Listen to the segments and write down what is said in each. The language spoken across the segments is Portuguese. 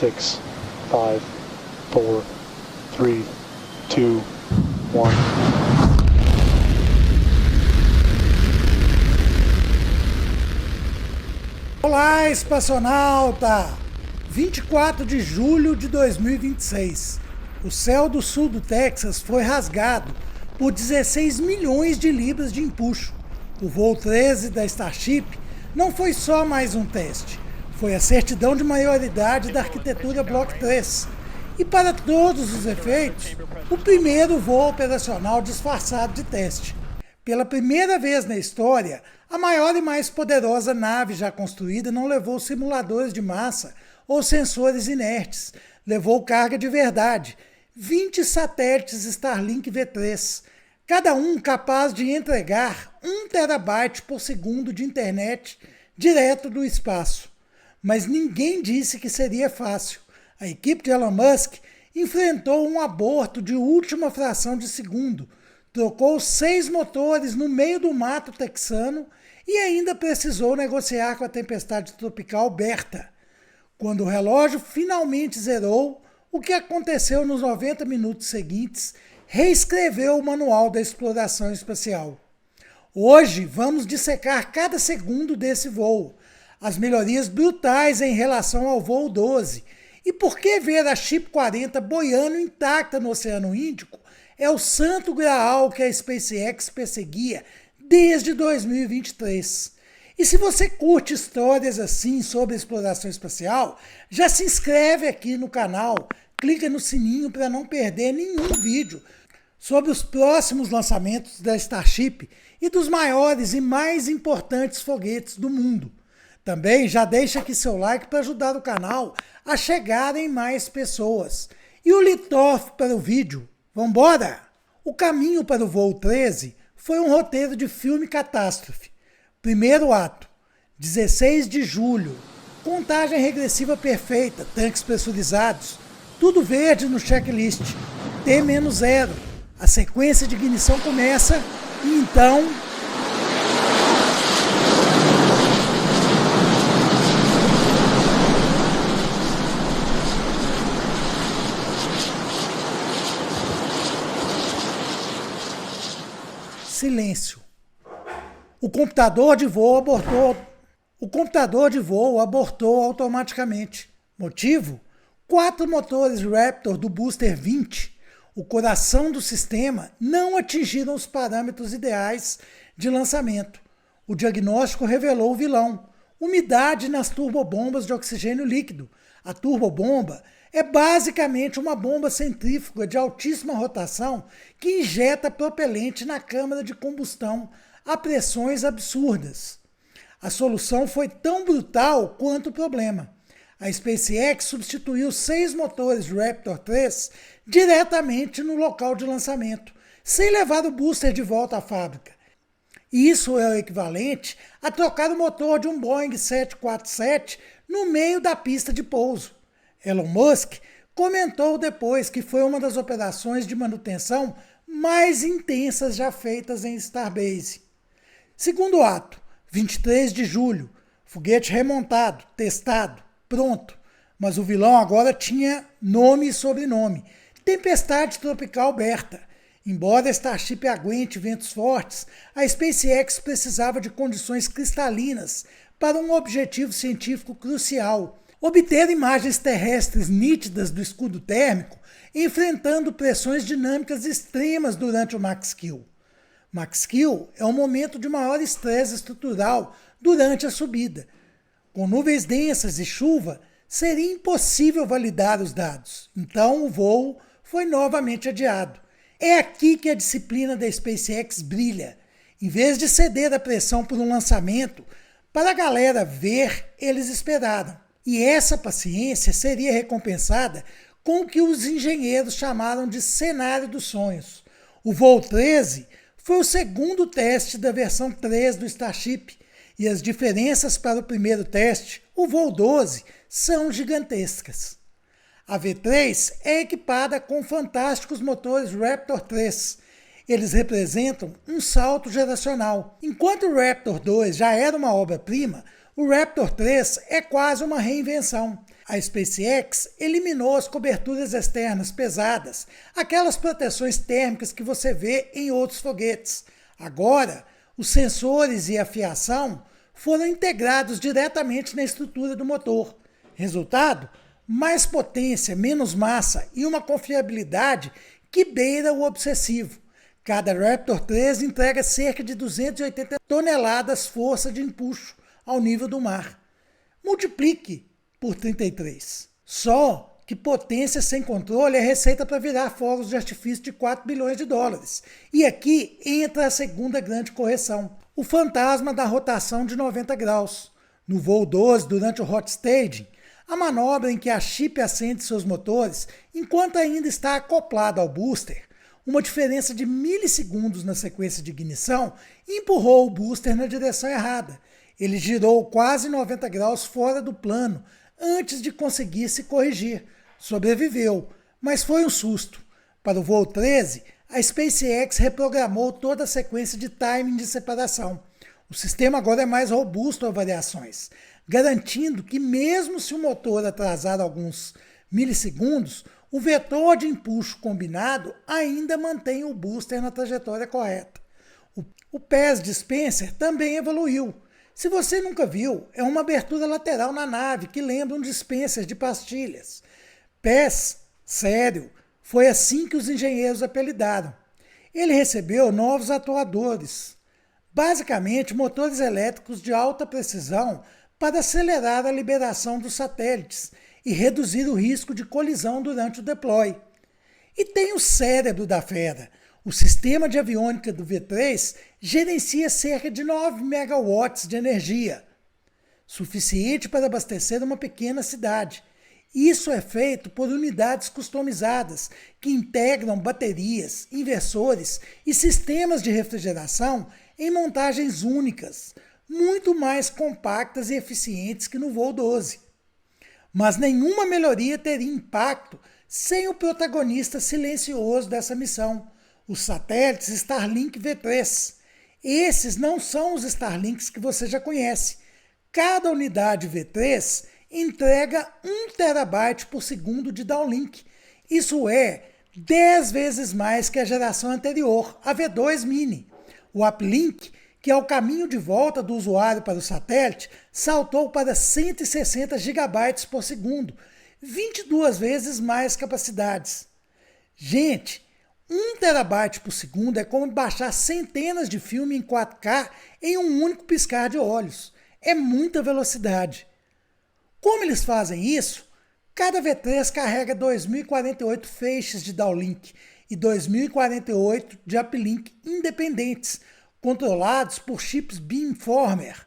6, 5, 4, 3, 2, 1. Olá, espaçonauta! 24 de julho de 2026. O céu do sul do Texas foi rasgado por 16 milhões de libras de empuxo. O voo 13 da Starship não foi só mais um teste, foi a certidão de maioridade da arquitetura Block 3 e, para todos os efeitos, o primeiro voo operacional disfarçado de teste. Pela primeira vez na história, a maior e mais poderosa nave já construída não levou simuladores de massa ou sensores inertes, levou carga de verdade, 20 satélites Starlink V3, cada um capaz de entregar 1 terabyte por segundo de internet direto do espaço. Mas ninguém disse que seria fácil. A equipe de Elon Musk enfrentou um aborto de última fração de segundo, trocou 6 motores no meio do mato texano e ainda precisou negociar com a tempestade tropical Bertha. Quando o relógio finalmente zerou, o que aconteceu nos 90 minutos seguintes reescreveu o manual da exploração espacial. Hoje vamos dissecar cada segundo desse voo, as melhorias brutais em relação ao voo 12 e por que ver a Ship 40 boiando intacta no Oceano Índico é o santo graal que a SpaceX perseguia desde 2023. E se você curte histórias assim sobre exploração espacial, já se inscreve aqui no canal, clica no sininho para não perder nenhum vídeo sobre os próximos lançamentos da Starship e dos maiores e mais importantes foguetes do mundo. Também já deixa aqui seu like para ajudar o canal a chegar em mais pessoas. E o litoff para o vídeo. Vambora! O caminho para o voo 13 foi um roteiro de filme catástrofe. Primeiro ato, 16 de julho, contagem regressiva perfeita, tanques pressurizados, tudo verde no checklist, T-0. A sequência de ignição começa e então... silêncio. O computador de voo abortou automaticamente. Motivo? 4 motores Raptor do Booster 20, o coração do sistema, não atingiram os parâmetros ideais de lançamento. O diagnóstico revelou o vilão: umidade nas turbobombas de oxigênio líquido. A turbobomba é basicamente uma bomba centrífuga de altíssima rotação que injeta propelente na câmara de combustão a pressões absurdas. A solução foi tão brutal quanto o problema. A SpaceX substituiu 6 motores Raptor 3 diretamente no local de lançamento, sem levar o booster de volta à fábrica. Isso é o equivalente a trocar o motor de um Boeing 747 no meio da pista de pouso. Elon Musk comentou depois que foi uma das operações de manutenção mais intensas já feitas em Starbase. Segundo ato, 23 de julho, foguete remontado, testado, pronto, mas o vilão agora tinha nome e sobrenome: Tempestade Tropical Bertha. Embora a Starship aguente ventos fortes, a SpaceX precisava de condições cristalinas para um objetivo científico crucial: obter imagens terrestres nítidas do escudo térmico, enfrentando pressões dinâmicas extremas durante o Max-Q. Max-Q é o momento de maior estresse estrutural durante a subida. Com nuvens densas e chuva, seria impossível validar os dados, então o voo foi novamente adiado. É aqui que a disciplina da SpaceX brilha. Em vez de ceder à pressão por um lançamento, para a galera ver, eles esperaram. E essa paciência seria recompensada com o que os engenheiros chamaram de cenário dos sonhos. O voo 13 foi o segundo teste da versão 3 do Starship, e as diferenças para o primeiro teste, o voo 12, são gigantescas. A V3 é equipada com fantásticos motores Raptor 3. Eles representam um salto geracional. Enquanto o Raptor 2 já era uma obra-prima, o Raptor 3 é quase uma reinvenção. A SpaceX eliminou as coberturas externas pesadas, aquelas proteções térmicas que você vê em outros foguetes. Agora, os sensores e a fiação foram integrados diretamente na estrutura do motor. Resultado? Mais potência, menos massa e uma confiabilidade que beira o obsessivo. Cada Raptor 3 entrega cerca de 280 toneladas força de empuxo ao nível do mar. Multiplique por 33. Só que potência sem controle é receita para virar fogos de artifício de 4 bilhões de dólares. E aqui entra a segunda grande correção. O fantasma da rotação de 90 graus. No voo 12, durante o hot staging, a manobra em que a chip acende seus motores enquanto ainda está acoplado ao booster, uma diferença de milissegundos na sequência de ignição empurrou o booster na direção errada. Ele girou quase 90 graus fora do plano antes de conseguir se corrigir. Sobreviveu, mas foi um susto. Para o voo 13, a SpaceX reprogramou toda a sequência de timing de separação. O sistema agora é mais robusto a variações, garantindo que mesmo se o motor atrasar alguns milissegundos, o vetor de empuxo combinado ainda mantém o booster na trajetória correta. O PES Dispenser também evoluiu. Se você nunca viu, é uma abertura lateral na nave que lembra um dispenser de pastilhas. PES, sério, foi assim que os engenheiros apelidaram. Ele recebeu novos atuadores, basicamente motores elétricos de alta precisão para acelerar a liberação dos satélites e reduzir o risco de colisão durante o deploy. E tem o cérebro da fera. O sistema de aviônica do V3 gerencia cerca de 9 megawatts de energia, suficiente para abastecer uma pequena cidade. Isso é feito por unidades customizadas que integram baterias, inversores e sistemas de refrigeração em montagens únicas, muito mais compactas e eficientes que no voo 12. Mas nenhuma melhoria teria impacto sem o protagonista silencioso dessa missão, os satélites Starlink V3. Esses não são os Starlinks que você já conhece. Cada unidade V3 entrega 1 terabyte por segundo de downlink. Isso é 10 vezes mais que a geração anterior, a V2 Mini. O uplink, que é o caminho de volta do usuário para o satélite, saltou para 160 gigabytes por segundo, 22 vezes mais capacidades. Gente, 1 terabyte por segundo é como baixar centenas de filmes em 4K em um único piscar de olhos. É muita velocidade. Como eles fazem isso? Cada V3 carrega 2048 feixes de downlink e 2048 de uplink independentes, controlados por chips beamformer,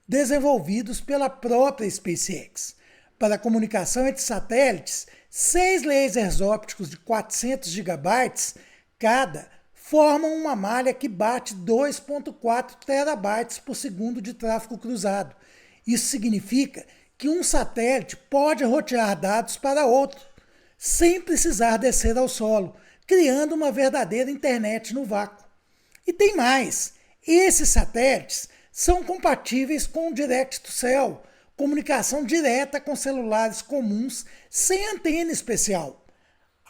desenvolvidos pela própria SpaceX. Para a comunicação entre satélites, 6 lasers ópticos de 400 GB cada formam uma malha que bate 2,4 terabytes por segundo de tráfego cruzado. Isso significa que um satélite pode rotear dados para outro, sem precisar descer ao solo, criando uma verdadeira internet no vácuo. E tem mais, esses satélites são compatíveis com o Direct-to-Cell, comunicação direta com celulares comuns sem antena especial.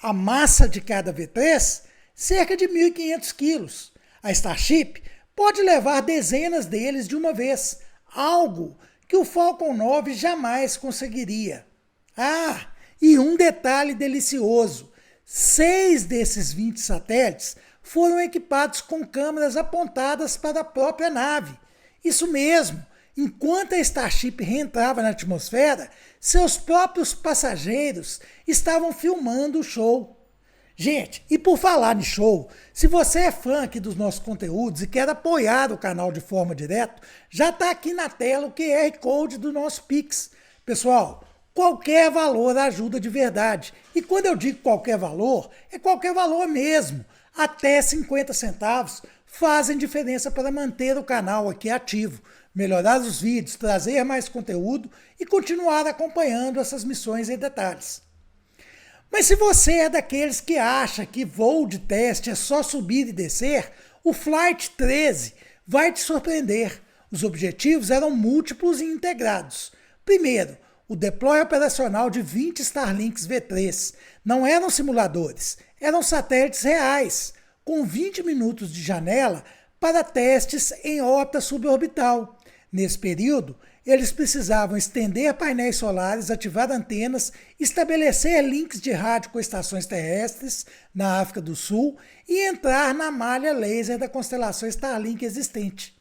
A massa de cada V3, cerca de 1.500 quilos. A Starship pode levar dezenas deles de uma vez, algo que o Falcon 9 jamais conseguiria. Ah, e um detalhe delicioso, 6 desses 20 satélites foram equipados com câmeras apontadas para a própria nave. Isso mesmo, enquanto a Starship reentrava na atmosfera, seus próprios passageiros estavam filmando o show. Gente, e por falar em show, se você é fã aqui dos nossos conteúdos e quer apoiar o canal de forma direta, já está aqui na tela o QR Code do nosso Pix. Pessoal, qualquer valor ajuda de verdade. E quando eu digo qualquer valor, é qualquer valor mesmo. Até 50 centavos fazem diferença para manter o canal aqui ativo, melhorar os vídeos, trazer mais conteúdo e continuar acompanhando essas missões em detalhes. Mas se você é daqueles que acha que voo de teste é só subir e descer, o Flight 13 vai te surpreender. Os objetivos eram múltiplos e integrados. Primeiro, o deploy operacional de 20 Starlinks V3 não eram simuladores, eram satélites reais, com 20 minutos de janela para testes em órbita suborbital. Nesse período, eles precisavam estender painéis solares, ativar antenas, estabelecer links de rádio com estações terrestres na África do Sul e entrar na malha laser da constelação Starlink existente.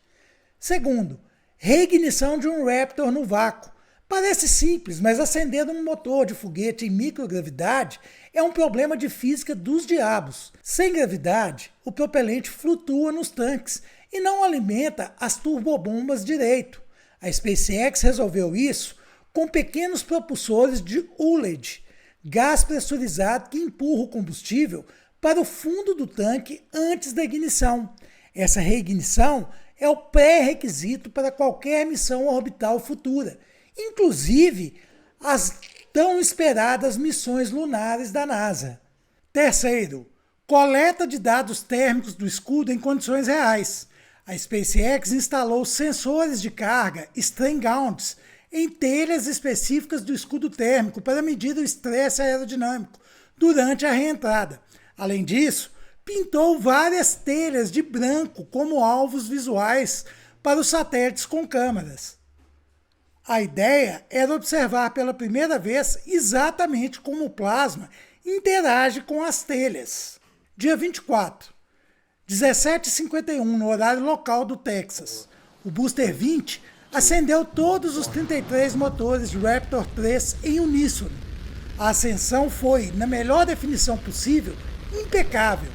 Segundo, reignição de um Raptor no vácuo. Parece simples, mas acender um motor de foguete em microgravidade é um problema de física dos diabos. Sem gravidade, o propelente flutua nos tanques e não alimenta as turbobombas direito. A SpaceX resolveu isso com pequenos propulsores de Ullage, gás pressurizado que empurra o combustível para o fundo do tanque antes da ignição. Essa reignição é o pré-requisito para qualquer missão orbital futura, inclusive as tão esperadas missões lunares da NASA. Terceiro, coleta de dados térmicos do escudo em condições reais. A SpaceX instalou sensores de carga strain gauges em telhas específicas do escudo térmico para medir o estresse aerodinâmico durante a reentrada. Além disso, pintou várias telhas de branco como alvos visuais para os satélites com câmeras. A ideia era observar pela primeira vez exatamente como o plasma interage com as telhas. Dia 24. 17h51 no horário local do Texas. O Booster 20 acendeu todos os 33 motores Raptor 3 em uníssono. A ascensão foi, na melhor definição possível, impecável.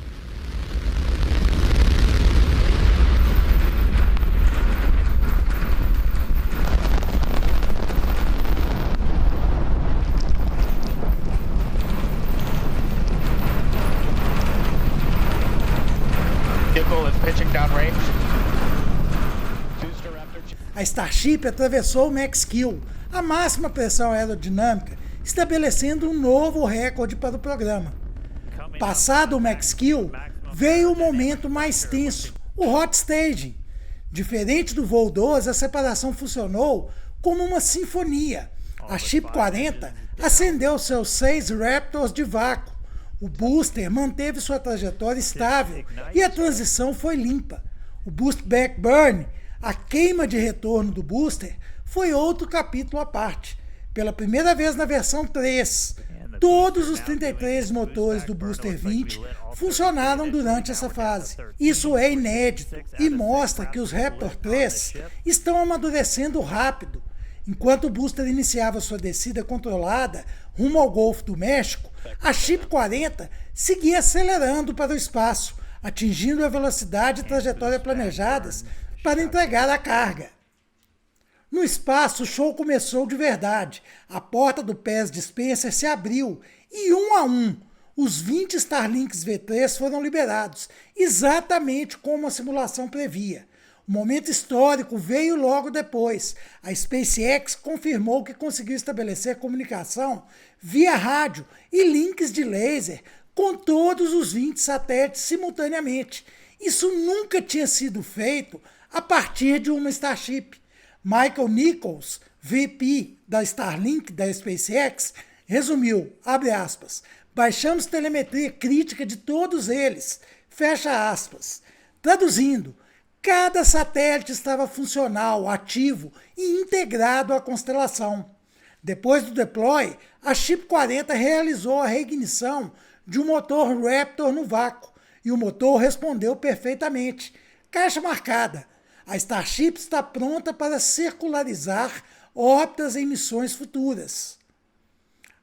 A Starship atravessou o Max Q, a máxima pressão aerodinâmica, estabelecendo um novo recorde para o programa. Passado o Max Q, veio o momento mais tenso, o Hot Staging. Diferente do voo 12, a separação funcionou como uma sinfonia. A Ship 40 acendeu seus 6 Raptors de vácuo. O booster manteve sua trajetória estável e a transição foi limpa. O Boost Back Burn, a queima de retorno do booster, foi outro capítulo à parte. Pela primeira vez na versão 3, todos os 33 motores do Booster 20 funcionaram durante essa fase. Isso é inédito e mostra que os Raptor 3 estão amadurecendo rápido. Enquanto o booster iniciava sua descida controlada rumo ao Golfo do México, a Ship 40 seguia acelerando para o espaço, atingindo a velocidade e trajetória planejadas para entregar a carga. No espaço, o show começou de verdade. A porta do PES Dispenser se abriu e, um a um, os 20 Starlinks V3 foram liberados, exatamente como a simulação previa. O momento histórico veio logo depois. A SpaceX confirmou que conseguiu estabelecer comunicação via rádio e links de laser com todos os 20 satélites simultaneamente. Isso nunca tinha sido feito a partir de uma Starship. Michael Nichols, VP da Starlink da SpaceX, resumiu, abre aspas, baixamos telemetria crítica de todos eles, fecha aspas. Traduzindo, cada satélite estava funcional, ativo e integrado à constelação. Depois do deploy, a Ship 40 realizou a reignição de um motor Raptor no vácuo e o motor respondeu perfeitamente. Caixa marcada. A Starship está pronta para circularizar órbitas em missões futuras.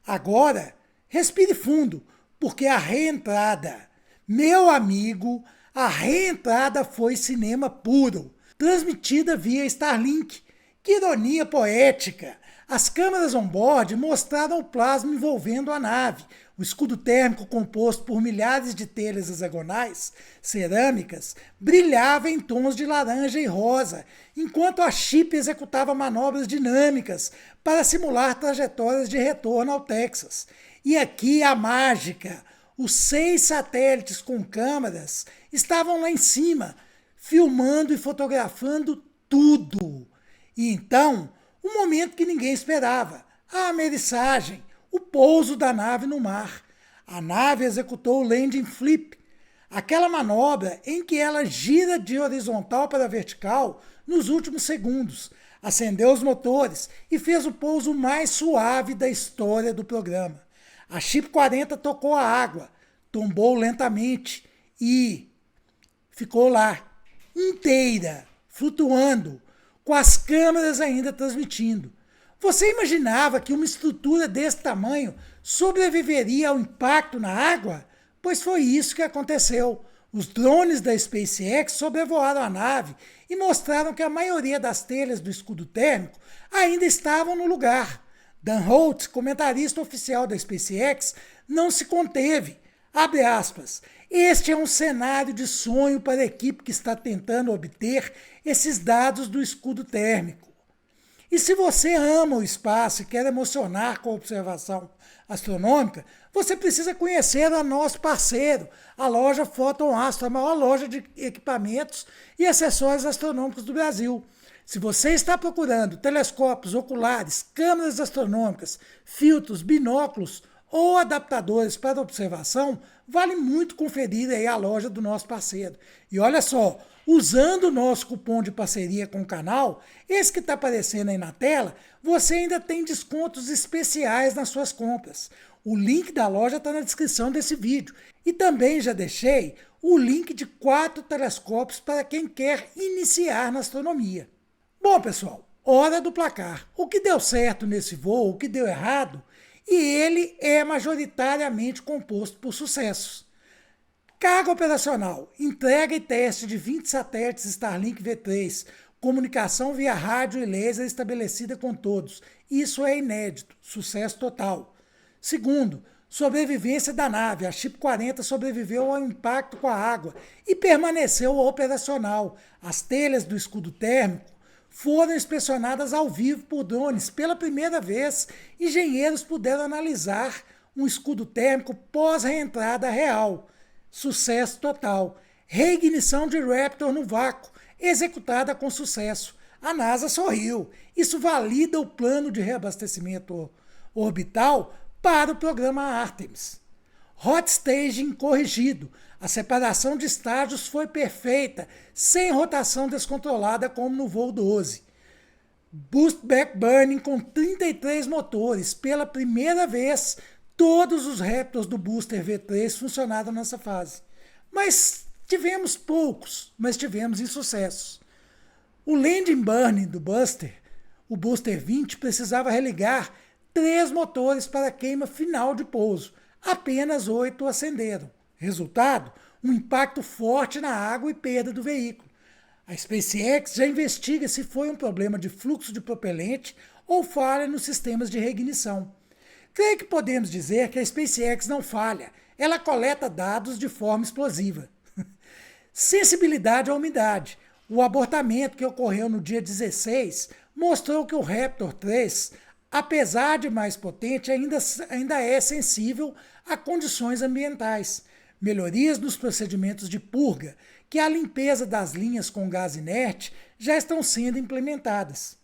Agora, respire fundo, porque a reentrada, meu amigo, a reentrada foi cinema puro, transmitida via Starlink. Que ironia poética! As câmeras on-board mostraram o plasma envolvendo a nave. O escudo térmico, composto por milhares de telhas hexagonais, cerâmicas, brilhava em tons de laranja e rosa, enquanto a Ship executava manobras dinâmicas para simular trajetórias de retorno ao Texas. E aqui a mágica. Os 6 satélites com câmeras estavam lá em cima, filmando e fotografando tudo. E então, um momento que ninguém esperava. a ameriçagem, o pouso da nave no mar. A nave executou o landing flip, aquela manobra em que ela gira de horizontal para vertical nos últimos segundos, acendeu os motores e fez o pouso mais suave da história do programa. A Ship 40 tocou a água, tombou lentamente e ficou lá, inteira, flutuando, com as câmeras ainda transmitindo. Você imaginava que uma estrutura desse tamanho sobreviveria ao impacto na água? Pois foi isso que aconteceu. Os drones da SpaceX sobrevoaram a nave e mostraram que a maioria das telhas do escudo térmico ainda estavam no lugar. Dan Holtz, comentarista oficial da SpaceX, não se conteve. Abre aspas. Este é um cenário de sonho para a equipe que está tentando obter esses dados do escudo térmico. E se você ama o espaço e quer emocionar com a observação astronômica, você precisa conhecer o nosso parceiro, a loja Photon Astro, a maior loja de equipamentos e acessórios astronômicos do Brasil. Se você está procurando telescópios, oculares, câmeras astronômicas, filtros, binóculos ou adaptadores para observação, vale muito conferir aí a loja do nosso parceiro. E olha só, usando o nosso cupom de parceria com o canal, esse que está aparecendo aí na tela, você ainda tem descontos especiais nas suas compras. O link da loja está na descrição desse vídeo. E também já deixei o link de 4 telescópios para quem quer iniciar na astronomia. Bom, pessoal, hora do placar. O que deu certo nesse voo, o que deu errado, e ele é majoritariamente composto por sucessos. Carga operacional, entrega e teste de 20 satélites Starlink V3, comunicação via rádio e laser estabelecida com todos. Isso é inédito, sucesso total. Segundo, sobrevivência da nave. A Ship 40 sobreviveu ao impacto com a água e permaneceu operacional. As telhas do escudo térmico foram inspecionadas ao vivo por drones. Pela primeira vez, engenheiros puderam analisar um escudo térmico pós-reentrada real. Sucesso total. Reignição de Raptor no vácuo, executada com sucesso. A NASA sorriu. Isso valida o plano de reabastecimento orbital para o programa Artemis. Hot staging corrigido. A separação de estágios foi perfeita, sem rotação descontrolada como no voo 12. Boost back burning com 33 motores. Pela primeira vez, todos os Raptors do Booster V3 funcionaram nessa fase. Mas tivemos poucos, mas tivemos insucessos. O landing burning do Booster, o Booster 20, precisava religar 3 motores para a queima final de pouso. Apenas 8 acenderam. Resultado, um impacto forte na água e perda do veículo. A SpaceX já investiga se foi um problema de fluxo de propelente ou falha nos sistemas de reignição. Creio que podemos dizer que a SpaceX não falha, ela coleta dados de forma explosiva. Sensibilidade à umidade. O abortamento que ocorreu no dia 16 mostrou que o Raptor 3, apesar de mais potente, ainda é sensível a condições ambientais. Melhorias nos procedimentos de purga, que a limpeza das linhas com gás inerte já estão sendo implementadas.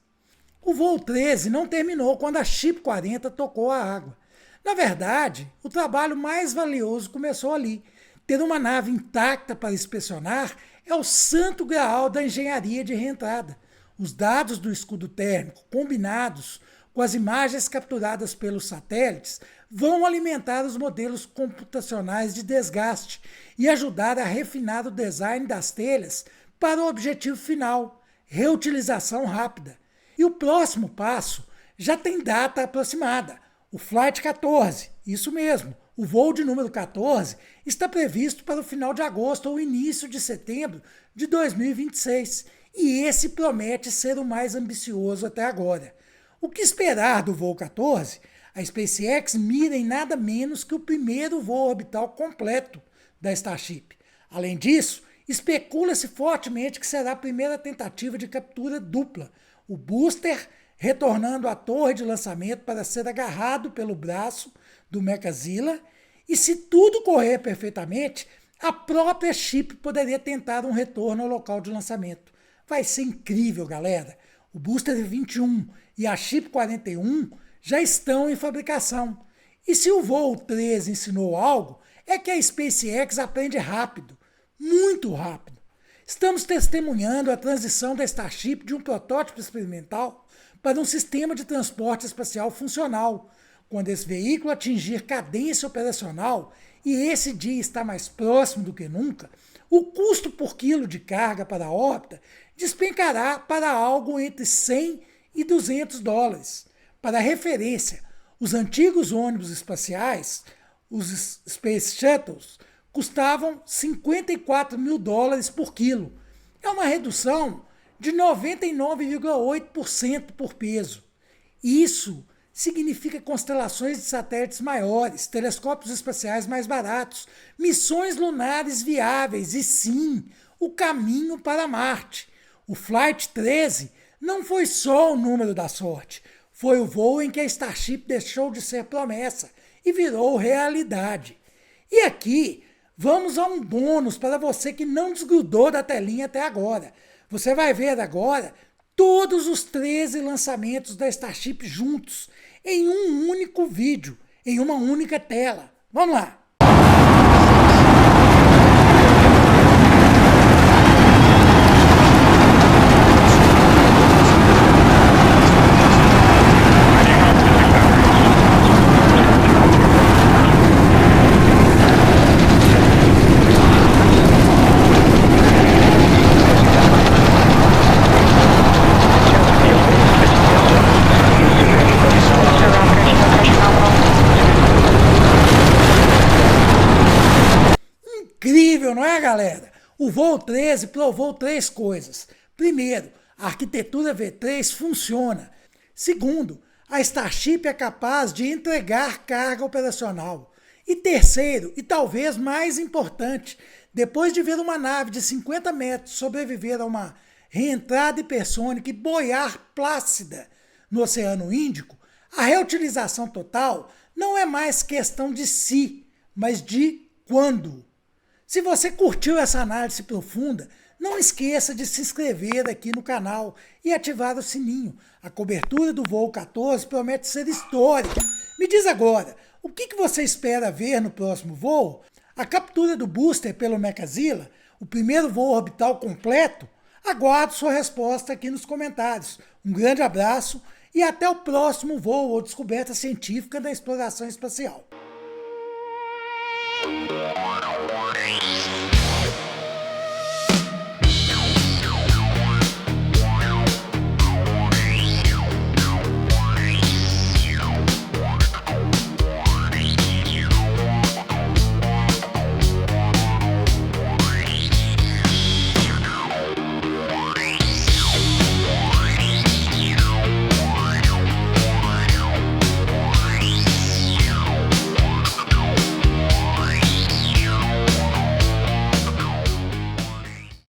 O voo 13 não terminou quando a Ship 40 tocou a água. Na verdade, o trabalho mais valioso começou ali. Ter uma nave intacta para inspecionar é o santo graal da engenharia de reentrada. Os dados do escudo térmico, combinados com as imagens capturadas pelos satélites, vão alimentar os modelos computacionais de desgaste e ajudar a refinar o design das telhas para o objetivo final, reutilização rápida. E o próximo passo já tem data aproximada, o Flight 14, isso mesmo, o voo de número 14 está previsto para o final de agosto ou início de setembro de 2026, e esse promete ser o mais ambicioso até agora. O que esperar do voo 14? A SpaceX mira em nada menos que o primeiro voo orbital completo da Starship. Além disso, especula-se fortemente que será a primeira tentativa de captura dupla, o booster retornando à torre de lançamento para ser agarrado pelo braço do Mechazilla, e se tudo correr perfeitamente, a própria Ship poderia tentar um retorno ao local de lançamento. Vai ser incrível, galera! O Booster 21 e a Ship 41 já estão em fabricação. E se o voo 13 ensinou algo, é que a SpaceX aprende rápido, muito rápido. Estamos testemunhando a transição da Starship de um protótipo experimental para um sistema de transporte espacial funcional. Quando esse veículo atingir cadência operacional, e esse dia está mais próximo do que nunca, o custo por quilo de carga para a órbita despencará para algo entre 100 e 200 dólares. Para referência, os antigos ônibus espaciais, os Space Shuttles, custavam 54 mil dólares por quilo. É uma redução de 99,8% por peso. Isso significa constelações de satélites maiores, telescópios espaciais mais baratos, missões lunares viáveis e, sim, o caminho para Marte. O Flight 13 não foi só o número da sorte, foi o voo em que a Starship deixou de ser promessa e virou realidade. E aqui, vamos a um bônus para você que não desgrudou da telinha até agora. Você vai ver agora todos os 13 lançamentos da Starship juntos, em um único vídeo, em uma única tela. Vamos lá! Incrível, não é, galera? O voo 13 provou 3 coisas. Primeiro, a arquitetura V3 funciona. Segundo, a Starship é capaz de entregar carga operacional. E terceiro, e talvez mais importante, depois de ver uma nave de 50 metros sobreviver a uma reentrada hipersônica e boiar plácida no Oceano Índico, a reutilização total não é mais questão de se, mas de quando. Se você curtiu essa análise profunda, não esqueça de se inscrever aqui no canal e ativar o sininho. A cobertura do voo 14 promete ser histórica. Me diz agora, o que você espera ver no próximo voo? A captura do booster pelo Mechazilla? O primeiro voo orbital completo? Aguardo sua resposta aqui nos comentários. Um grande abraço e até o próximo voo ou descoberta científica da exploração espacial.